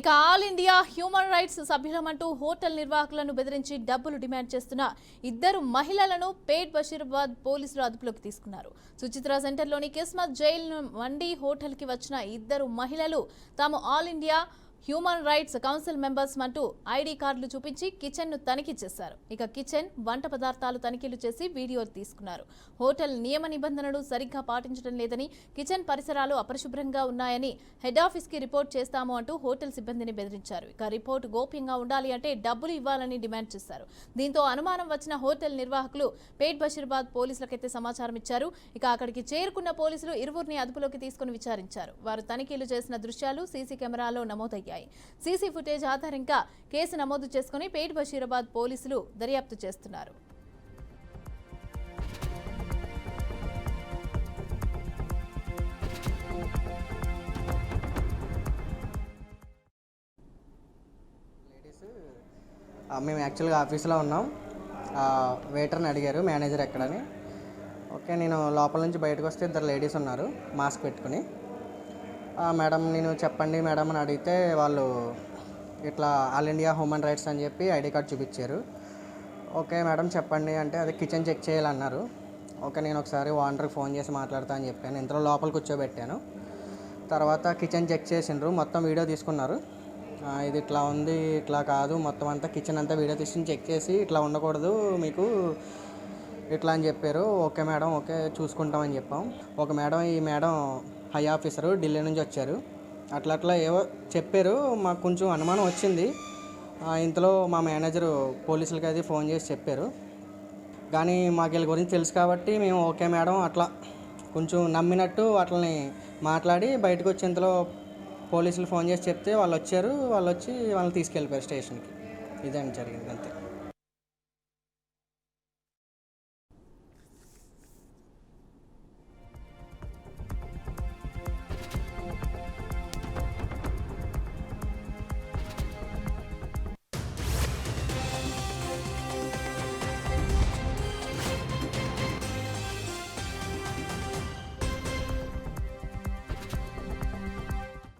ఇక all India human rights సభ్యులమంటూ hotel నిర్వాహకులను బెదిరించి డబ్బులు డిమాండ్ చేస్తున్న ఇద్దరు మహిళలను పేట్ బషీరాబాద్ పోలీసులు అదుపులోకి తీసుకున్నారు. సుచిత్ర సెంటర్లోని కిస్మత్ జైల్ మండి హోటల్కి వచ్చిన ఇద్దరు మహిళలు తాము all India human rights council members అంటూ ఐడి కార్డులు చూపించి కిచెన్ ను తనిఖీ చేశారు. ఇక కిచెన్ వంట పదార్థాలు తనిఖీలు చేసి వీడియో తీసుకున్నారు. హోటల్ నియమ నిబంధనలు సరిగ్గా పాటించడం లేదని, కిచెన్ పరిసరాలు అపరిశుభ్రంగా ఉన్నాయని హెడ్ ఆఫీస్ కి రిపోర్ట్ చేస్తాము అంటూ హోటల్ సిబ్బందిని బెదిరించారు. ఇక రిపోర్ట్ గోప్యంగా ఉండాలి అంటే డబ్బులు ఇవ్వాలని డిమాండ్ చేశారు. దీంతో అనుమానం వచ్చిన హోటల్ నిర్వాహకులు పేట్ బషీరాబాద్ పోలీసులకైతే సమాచారం ఇచ్చారు. ఇక అక్కడికి చేరుకున్న పోలీసులు ఇరువురిని అదుపులోకి తీసుకుని విచారించారు. వారు తనిఖీలు చేసిన దృశ్యాలు సీసీ కెమెరాలో నమోదయ్యాయి. సీసీ ఫుటేజ్ ఆధారంగా కేసు నమోదు చేసుకుని పేట్ బషీరాబాద్ పోలీసులు దర్యాప్తు చేస్తున్నారు. మేము యాక్చువల్గా ఆఫీస్లో ఉన్నాం. వెయిటర్ని అడిగారు మేనేజర్ ఎక్కడని. ఓకే, నేను లోపల నుంచి బయటకు వస్తే ఇద్దరు లేడీస్ ఉన్నారు మాస్క్ పెట్టుకుని. మేడం నేను చెప్పండి మేడం అని అడిగితే వాళ్ళు ఇట్లా ఆల్ ఇండియా హ్యూమన్ రైట్స్ అని చెప్పి ఐడి కార్డ్ చూపించారు. ఓకే మేడం చెప్పండి అంటే అది కిచెన్ చెక్ చేయాలన్నారు. ఓకే, నేను ఒకసారి ఓనర్కి ఫోన్ చేసి మాట్లాడతా అని చెప్పాను. ఇంతలో లోపల కూర్చోబెట్టాను. తర్వాత కిచెన్ చెక్ చేసిండ్రు, మొత్తం వీడియో తీసుకున్నారు. ఇది ఇట్లా ఉంది, ఇట్లా కాదు, మొత్తం అంతా కిచెన్ అంతా వీడియో తీసుకుని చెక్ చేసి ఇట్లా ఉండకూడదు మీకు ఇట్లా అని చెప్పారు. ఓకే మేడం, ఓకే చూసుకుంటామని చెప్పాం. ఒక మేడం, ఈ మేడం హై ఆఫీసరు ఢిల్లీ నుంచి వచ్చారు. అట్లా ఏవో చెప్పారు, మాకు కొంచెం అనుమానం వచ్చింది. ఇంతలో మా మేనేజరు పోలీసులకి అది ఫోన్ చేసి చెప్పారు. కానీ మాకు వీళ్ళ గురించి తెలుసు కాబట్టి మేము ఓకే మేడం అట్లా కొంచెం నమ్మినట్టు అట్లని మాట్లాడి బయటకు వచ్చి ఇంతలో పోలీసులు ఫోన్ చేసి చెప్తే వాళ్ళు వచ్చారు. వాళ్ళు వచ్చి వాళ్ళని తీసుకెళ్ళిపోయారు స్టేషన్కి. ఇదండి జరిగింది అంతే.